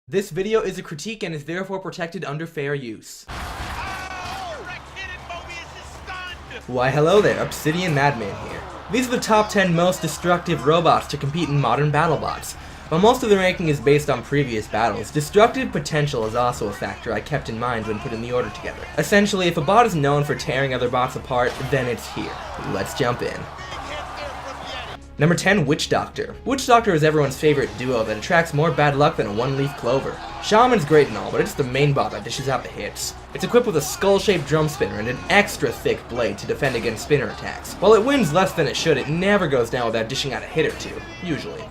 This video is a critique and is therefore protected under fair use. Why hello there, Obsidian Madman here. These are the top 10 most destructive robots to compete in modern Battlebots. While most of the ranking is based on previous battles, destructive potential is also a factor I kept in mind when putting the order together. Essentially, if a bot is known for tearing other bots apart, then it's here. Let's jump in. Number 10, Witch Doctor. Witch Doctor is everyone's favorite duo that attracts more bad luck than a one-leaf clover. Shaman's great and all, but it's the main bot that dishes out the hits. It's equipped with a skull-shaped drum spinner and an extra thick blade to defend against spinner attacks. While it wins less than it should, it never goes down without dishing out a hit or two, usually.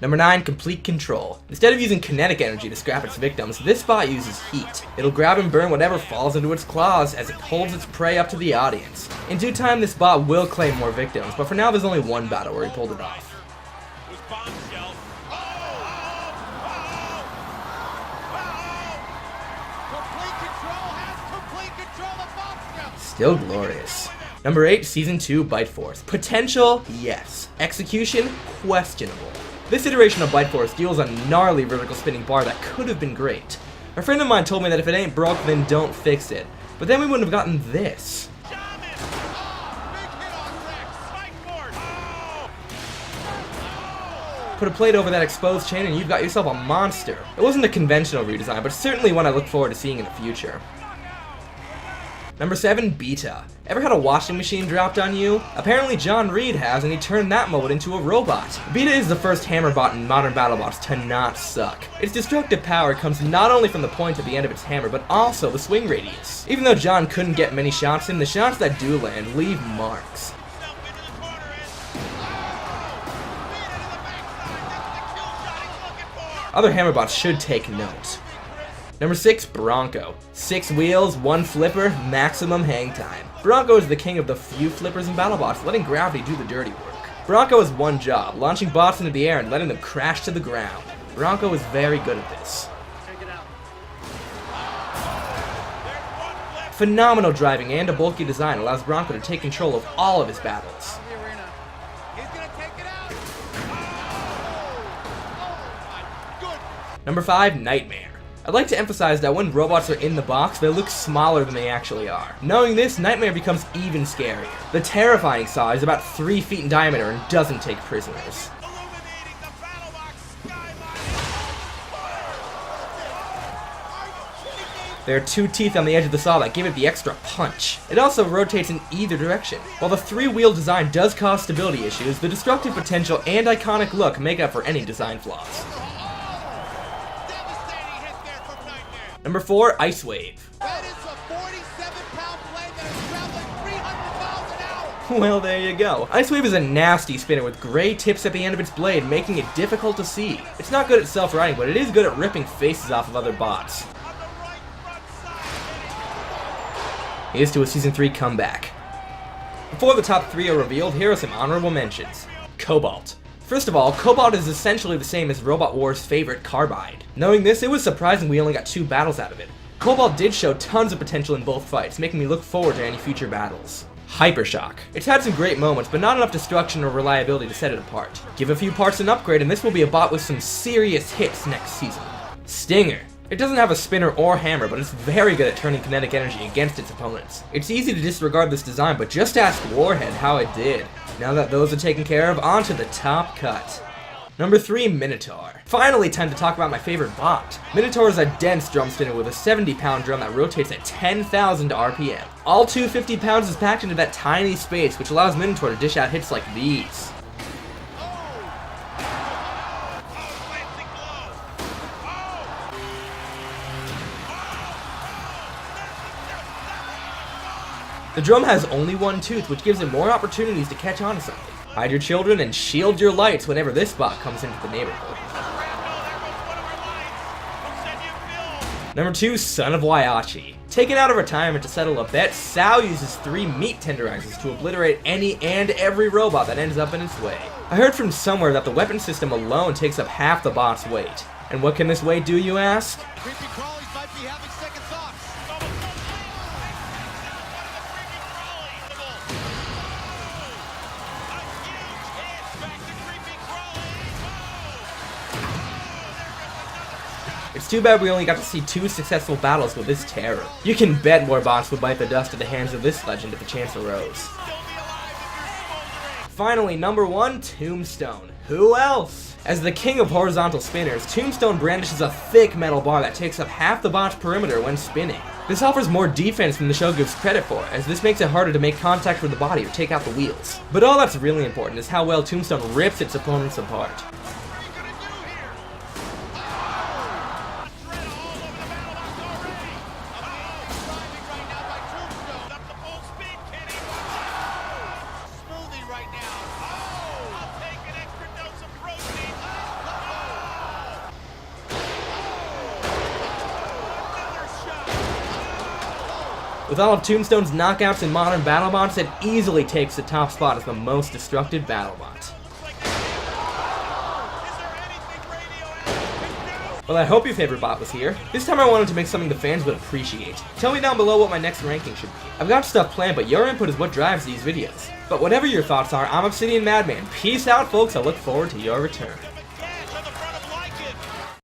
Number 9, Complete Control. Instead of using kinetic energy to scrap its victims, this bot uses heat. It'll grab and burn whatever falls into its claws as it holds its prey up to the audience. In due time, this bot will claim more victims, but for now there's only one battle where he pulled it off. Still glorious. Number 8, Season 2, Bite Force. Potential, yes. Execution, questionable. This iteration of Bite Force deals a gnarly vertical spinning bar that could have been great. A friend of mine told me that if it ain't broke, then don't fix it. But then we wouldn't have gotten this. Put a plate over that exposed chain and you've got yourself a monster. It wasn't a conventional redesign, but certainly one I look forward to seeing in the future. Number 7, Beta. Ever had a washing machine dropped on you? Apparently John Reed has, and he turned that mode into a robot. Beta is the first hammer bot in modern Battlebots to not suck. Its destructive power comes not only from the point at the end of its hammer, but also the swing radius. Even though John couldn't get many shots in, the shots that do land leave marks. Other hammer bots should take note. Number 6, Bronco. 6 wheels, 1 flipper, maximum hang time. Bronco is the king of the few flippers in Battlebots, letting gravity do the dirty work. Bronco has one job, launching bots into the air and letting them crash to the ground. Bronco is very good at this. Phenomenal driving and a bulky design allows Bronco to take control of all of his battles. Number 5, Nightmare. I'd like to emphasize that when robots are in the box, they look smaller than they actually are. Knowing this, Nightmare becomes even scarier. The terrifying saw is about 3 feet in diameter and doesn't take prisoners. There are 2 teeth on the edge of the saw that give it the extra punch. It also rotates in either direction. While the 3-wheel design does cause stability issues, the destructive potential and iconic look make up for any design flaws. Number 4, Ice Wave. That is a 47-pound blade that is traveling 300 miles an hour. Well, there you go. Ice Wave is a nasty spinner with gray tips at the end of its blade, making it difficult to see. It's not good at self-riding, but it is good at ripping faces off of other bots. Here's to a Season 3 comeback. Before the top 3 are revealed, here are some honorable mentions. Cobalt. First of all, Cobalt is essentially the same as Robot War's favorite Carbide. Knowing this, it was surprising we only got 2 battles out of it. Cobalt did show tons of potential in both fights, making me look forward to any future battles. Hypershock. It's had some great moments, but not enough destruction or reliability to set it apart. Give a few parts an upgrade and this will be a bot with some serious hits next season. Stinger. It doesn't have a spinner or hammer, but it's very good at turning kinetic energy against its opponents. It's easy to disregard this design, but just ask Warhead how it did. Now that those are taken care of, on to the top cut. Number 3, Minotaur. Finally time to talk about my favorite bot. Minotaur is a dense drum spinner with a 70-pound drum that rotates at 10,000 RPM. All 250 pounds is packed into that tiny space, which allows Minotaur to dish out hits like these. The drum has only 1 tooth, which gives it more opportunities to catch on to something. Hide your children and shield your lights whenever this bot comes into the neighborhood. Number 2, Son of Waiachi. Taken out of retirement to settle a bet, Sal uses 3 meat tenderizers to obliterate any and every robot that ends up in its way. I heard from somewhere that the weapon system alone takes up half the bot's weight. And what can this weight do, you ask? Creepy crawlies might be having second thoughts. It's too bad we only got to see 2 successful battles with this terror. You can bet more bots would bite the dust at the hands of this legend if the chance arose. Finally, number 1, Tombstone. Who else? As the king of horizontal spinners, Tombstone brandishes a thick metal bar that takes up half the bot's perimeter when spinning. This offers more defense than the show gives credit for, as this makes it harder to make contact with the body or take out the wheels. But all that's really important is how well Tombstone rips its opponents apart. With all of Tombstone's knockouts in modern Battlebots, it easily takes the top spot as the most destructive Battlebot. Well, I hope your favorite bot was here. This time I wanted to make something the fans would appreciate. Tell me down below what my next ranking should be. I've got stuff planned, but your input is what drives these videos. But whatever your thoughts are, I'm Obsidian Madman. Peace out, folks. I look forward to your return.